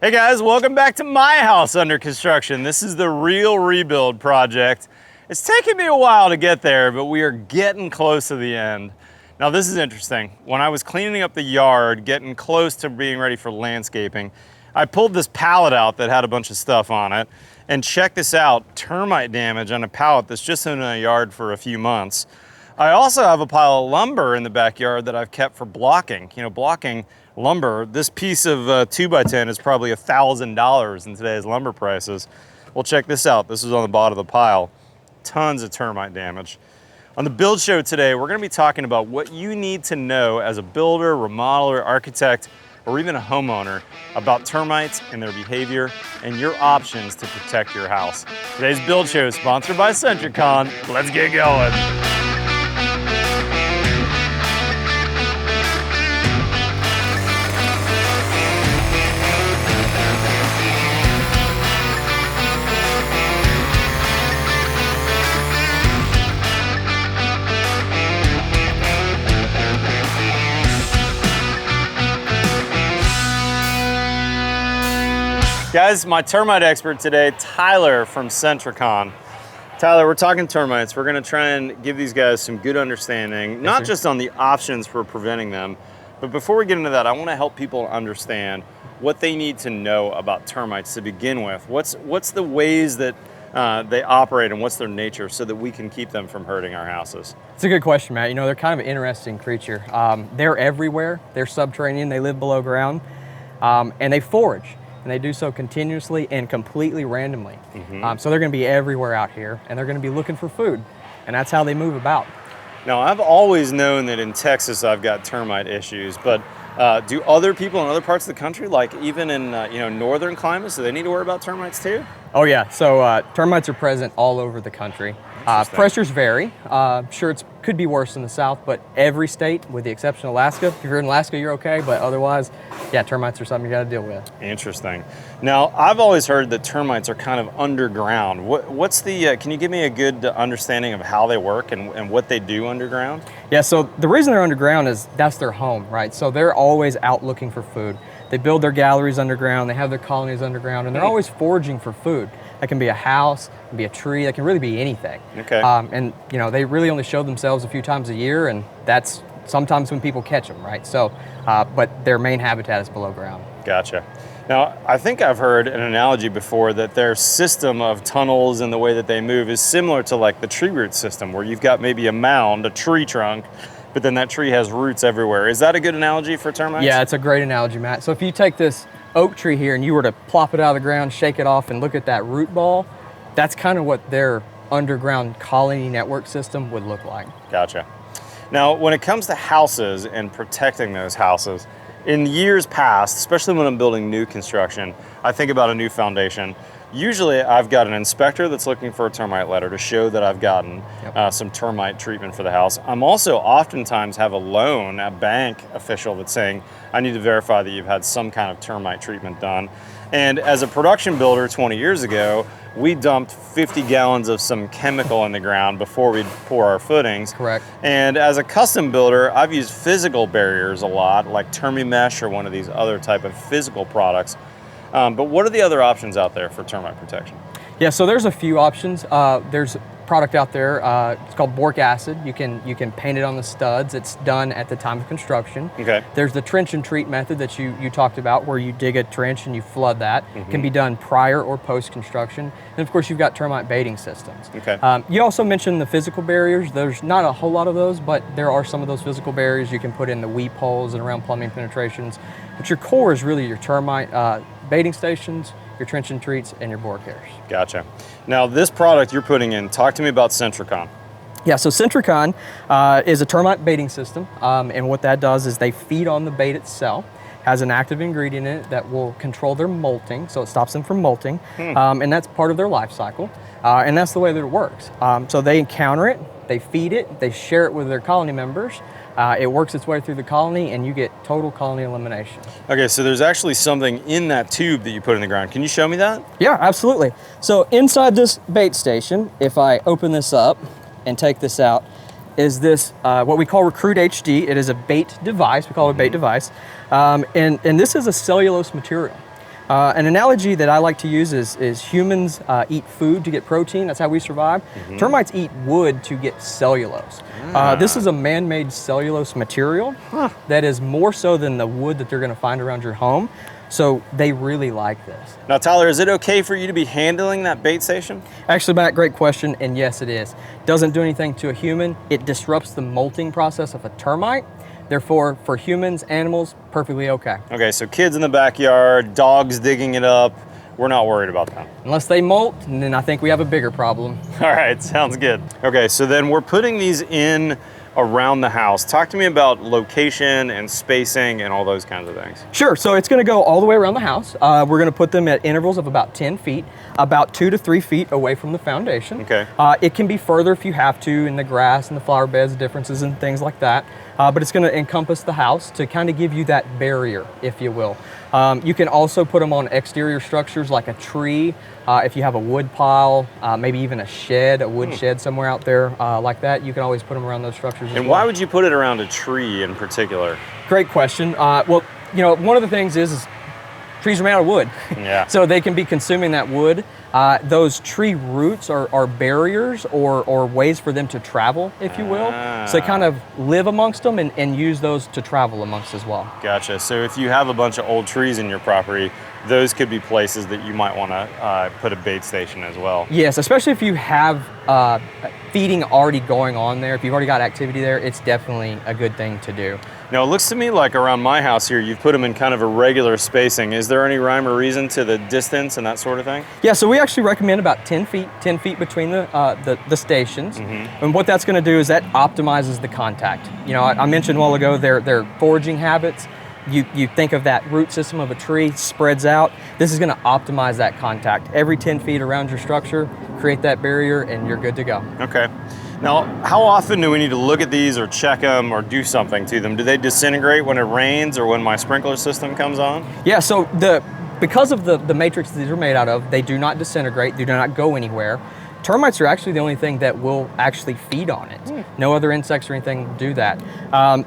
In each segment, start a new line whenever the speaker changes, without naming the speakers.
Hey guys, welcome back to my house under construction. This is the real rebuild project. It's taken me a while to get there, but we are getting close to the end. Now this is interesting. When I was cleaning up the yard, getting close to being ready for landscaping, I pulled this pallet out that had a bunch of stuff on it, and check this out, termite damage on a pallet that's just in a yard for a few months. I also have a pile of lumber in the backyard that I've kept for blocking. You know, blocking lumber. This piece of 2x10 is probably $1,000 in today's lumber prices. Well, check this out. This is on the bottom of the pile. Tons of termite damage. On the build show today, we're going to be talking about what you need to know as a builder, remodeler, architect, or even a homeowner about termites and their behavior and your options to protect your house. Today's build show is sponsored by Sentricon. Let's get going. Guys, my termite expert today, Tyler from Sentricon. Tyler, we're talking termites. We're gonna try and give these guys some good understanding, not just on the options for preventing them, but before we get into that, I wanna help people understand what they need to know about termites to begin with. What's the ways that they operate and what's their nature so that we can keep them from hurting our houses?
It's a good question, Matt. You know, they're kind of an interesting creature. They're everywhere. They're subterranean. They live below ground, and they forage. And they do so continuously and completely randomly. So they're gonna be everywhere out here, and they're gonna be looking for food, and that's how they move about.
Now, I've always known that in Texas I've got termite issues, but do other people in other parts of the country, like even in northern climates, do they need to worry about termites too?
Oh yeah, so termites are present all over the country. Pressures vary. Sure, it could be worse in the south, but every state, with the exception of Alaska, if you're in Alaska, you're okay, but otherwise, yeah, termites are something you gotta deal with.
Interesting. Now, I've always heard that termites are kind of underground. What's the, can you give me a good understanding of how they work and what they do underground?
Yeah, so the reason they're underground is that's their home, right? So they're always out looking for food. They build their galleries underground, they have their colonies underground, and they're always foraging for food. That can be a house, it can be a tree, that can really be anything.
Okay.
And you know, they really only show themselves a few times a year, and that's sometimes when people catch them, right? So, but their main habitat is below ground.
Gotcha. Now, I think I've heard an analogy before that their system of tunnels and the way that they move is similar to like the tree root system, where you've got maybe a mound, a tree trunk, but then that tree has roots everywhere. Is that a good analogy for termites?
Yeah, it's a great analogy, Matt. So if you take this oak tree here and you were to plop it out of the ground, shake it off, and look at that root ball, that's kind of what their underground colony network system would look like.
Gotcha. Now, when it comes to houses and protecting those houses, in years past, especially when I'm building new construction, I think about a new foundation. Usually I've got an inspector that's looking for a termite letter to show that I've gotten some termite treatment for the house. I'm also oftentimes have a bank official that's saying, I need to verify that you've had some kind of termite treatment done. And as a production builder 20 years ago, we dumped 50 gallons of some chemical in the ground before we'd pour our footings.
Correct.
And as a custom builder, I've used physical barriers a lot, like Termimesh or one of these other type of physical products. But what are the other options out there for termite protection?
Yeah, so there's a few options. There's a product out there, it's called boric acid. You can paint it on the studs. It's done at the time of construction.
Okay.
There's the trench and treat method that you talked about, where you dig a trench and you flood that. Can be done prior or post-construction. And of course, you've got termite baiting systems.
Okay.
You also mentioned the physical barriers. There's not a whole lot of those, but there are some of those physical barriers you can put in the weep holes and around plumbing penetrations. But your core is really your termite baiting stations, your trench and treats, and your boric hairs.
Gotcha. Now, this product you're putting in, talk to me about Sentricon.
Yeah, so Sentricon is a termite baiting system, and what that does is they feed on the bait itself. Has an active ingredient in it that will control their molting, so it stops them from molting, and that's part of their life cycle, and that's the way that it works. So they encounter it, they feed it, they share it with their colony members. It works its way through the colony, and you get total colony elimination.
Okay, so there's actually something in that tube that you put in the ground. Can you show me that?
Yeah, absolutely. So inside this bait station, if I open this up and take this out, is this what we call Recruit HD. It is a bait device. We call it a bait device. And this is a cellulose material. An analogy that I like to use is humans eat food to get protein. That's how we survive. Termites eat wood to get cellulose. This is a man-made cellulose material that is more so than the wood that they're going to find around your home. So they really like this.
Now, Tyler, is it okay for you to be handling that bait station?
Actually, Matt, great question, and yes, it is. Doesn't do anything to a human. It disrupts the molting process of a termite. Therefore, for humans, animals, perfectly okay.
Okay, so kids in the backyard, dogs digging it up, we're not worried about that.
Unless they molt, and then I think we have a bigger problem.
All right, sounds good. Okay, so then we're putting these in around the house. Talk to me about location and spacing and all those kinds of things.
Sure, so it's gonna go all the way around the house. We're gonna put them at intervals of about 10 feet, about 2 to 3 feet away from the foundation.
Okay.
It can be further if you have to, in the grass and the flower beds, differences and things like that. But it's gonna encompass the house to kind of give you that barrier, if you will. You can also put them on exterior structures like a tree, if you have a wood pile, maybe even a shed, a wood shed somewhere out there like that, you can always put them around those structures as
And
well.
why would you put it around a tree in particular?
Great question. Well, you know, one of the things is trees are made out of wood.
Yeah.
So they can be consuming that wood. Those tree roots are barriers or ways for them to travel, if you will. So they kind of live amongst them and use those to travel amongst as well.
Gotcha. So if you have a bunch of old trees in your property, those could be places that you might want to put a bait station as well.
Yes, especially if you have feeding already going on there. If you've already got activity there, it's definitely a good thing to do.
Now, it looks to me like around my house here, you've put them in kind of a regular spacing. Is there any rhyme or reason to the distance and that sort of thing?
Yeah, so we actually recommend about 10 feet between the stations. And what that's gonna do is that optimizes the contact. You know, I mentioned a while ago their foraging habits. You think of that root system of a tree, spreads out. This is gonna optimize that contact. Every 10 feet around your structure, create that barrier and you're good to go.
Okay. Now, how often do we need to look at these or check them or do something to them? Do they disintegrate when it rains or when my sprinkler system comes on?
Yeah, so because of the matrix these are made out of, they do not disintegrate, they do not go anywhere. Termites are actually the only thing that will actually feed on it. No other insects or anything do that.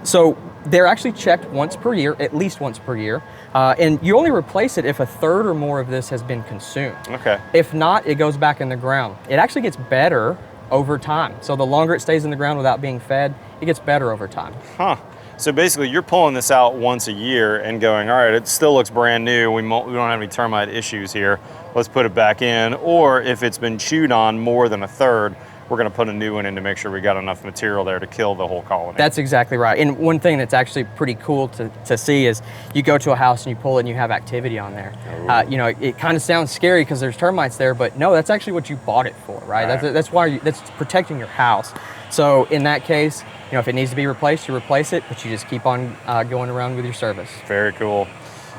So they're actually checked once per year, at least once per year. And you only replace it if a third or more of this has been consumed.
Okay.
If not, it goes back in the ground. It actually gets better over time. So the longer it stays in the ground without being fed, it gets better over time.
Huh. So basically you're pulling this out once a year and going, all right, it still looks brand new. We don't have any termite issues here. Let's put it back in. Or if it's been chewed on more than a third, we're gonna put a new one in to make sure we got enough material there to kill the whole colony.
That's exactly right. And one thing that's actually pretty cool to see is you go to a house and you pull it and you have activity on there. You know, it kind of sounds scary because there's termites there, but no, that's actually what you bought it for, right? That's why that's protecting your house. So in that case, you know, if it needs to be replaced, you replace it, but you just keep on going around with your service.
Very cool.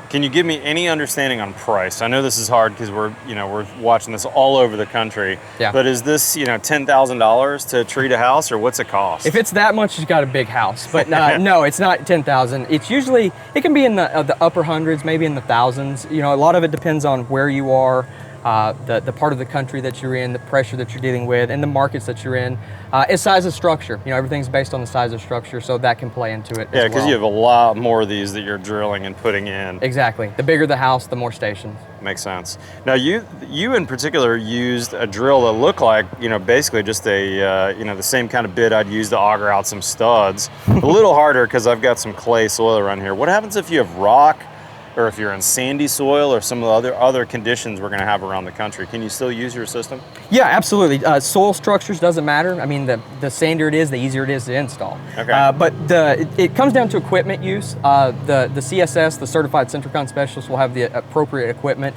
Can you give me any understanding on price? I know this is hard because we're watching this all over the country.
Yeah.
But is this, $10,000 to treat a house, or what's it cost?
If it's that much, you've got a big house. But no, it's not 10,000. It's usually, it can be in the upper hundreds, maybe in the thousands. You know, a lot of it depends on where you are, the part of the country that you're in, the pressure that you're dealing with, and the markets that you're in. It's size of structure. You know, everything's based on the size of structure, so that can play into it as well.
Yeah, because you have a lot more of these that you're drilling and putting in.
Exactly. The bigger the house, the more stations.
Makes sense. Now, you in particular used a drill that looked like, basically just a, the same kind of bit I'd use to auger out some studs. A little harder because I've got some clay soil around here. What happens if you have rock, or if you're in sandy soil, or some of the other conditions we're going to have around the country? Can you still use your system?
Yeah, absolutely. Soil structures doesn't matter. I mean, the sandier it is, the easier it is to install.
Okay.
But it comes down to equipment use. The CSS, the Certified Sentricon Specialist, will have the appropriate equipment.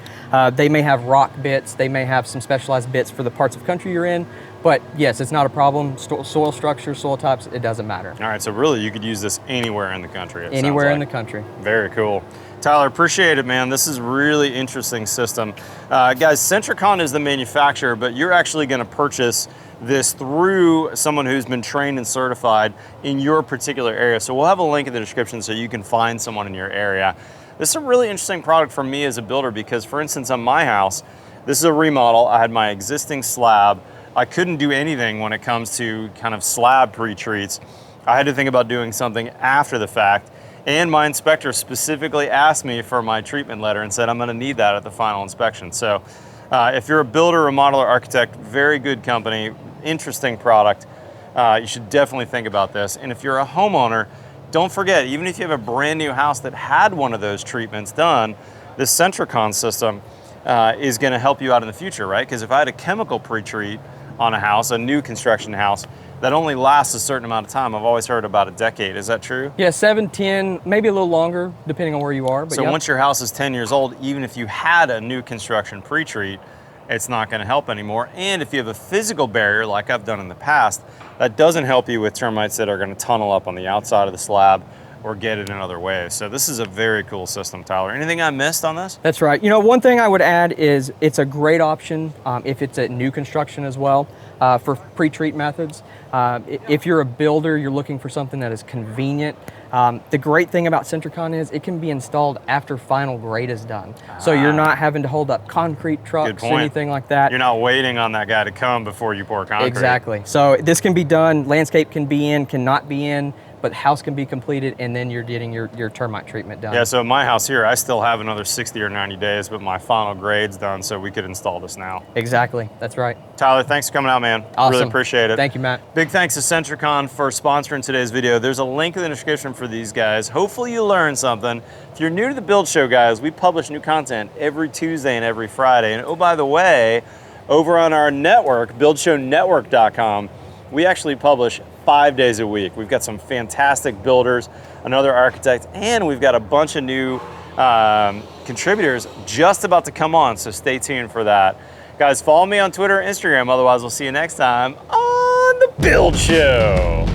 They may have rock bits. They may have some specialized bits for the parts of country you're in. But yes, it's not a problem. Soil structure, soil types, it doesn't matter.
All right, so really you could use this anywhere in the country.
Anywhere in the country.
Very cool. Tyler, appreciate it, man. This is a really interesting system. Guys, Sentricon is the manufacturer, but you're actually gonna purchase this through someone who's been trained and certified in your particular area. So we'll have a link in the description so you can find someone in your area. This is a really interesting product for me as a builder because, for instance, on my house, this is a remodel. I had my existing slab. I couldn't do anything when it comes to kind of slab pre-treats. I had to think about doing something after the fact. And my inspector specifically asked me for my treatment letter and said I'm gonna need that at the final inspection. So if you're a builder, remodeler, architect, very good company, interesting product, you should definitely think about this. And if you're a homeowner, don't forget, even if you have a brand new house that had one of those treatments done, this Sentricon system is gonna help you out in the future, right? Because if I had a chemical pre-treat on a house, a new construction house, that only lasts a certain amount of time. I've always heard about a decade. Is that true?
Yeah, 7, 10, maybe a little longer, depending on where you are. But
so once your house is 10 years old, even if you had a new construction pre-treat, it's not gonna help anymore. And if you have a physical barrier, like I've done in the past, that doesn't help you with termites that are gonna tunnel up on the outside of the slab or get it in other ways. So this is a very cool system, Tyler. Anything I missed on this?
That's right. You know, one thing I would add is it's a great option if it's at new construction as well for pre-treat methods. If you're a builder, you're looking for something that is convenient. The great thing about Sentricon is it can be installed after final grade is done. So you're not having to hold up concrete trucks, anything like that.
You're not waiting on that guy to come before you pour concrete.
Exactly. So this can be done, landscape can be in, cannot be in, but the house can be completed, and then you're getting your termite treatment done.
Yeah, so in my house here, I still have another 60 or 90 days, but my final grade's done, so we could install this now.
Exactly, that's right.
Tyler, thanks for coming out, man.
Awesome.
Really appreciate it.
Thank you, Matt.
Big thanks to Sentricon for sponsoring today's video. There's a link in the description for these guys. Hopefully you learned something. If you're new to the Build Show, guys, we publish new content every Tuesday and every Friday. And oh, by the way, over on our network, buildshownetwork.com, we actually publish 5 days a week. We've got some fantastic builders, another architect, and we've got a bunch of new contributors just about to come on, so stay tuned for that. Guys, follow me on Twitter and Instagram, otherwise we'll see you next time on The Build Show.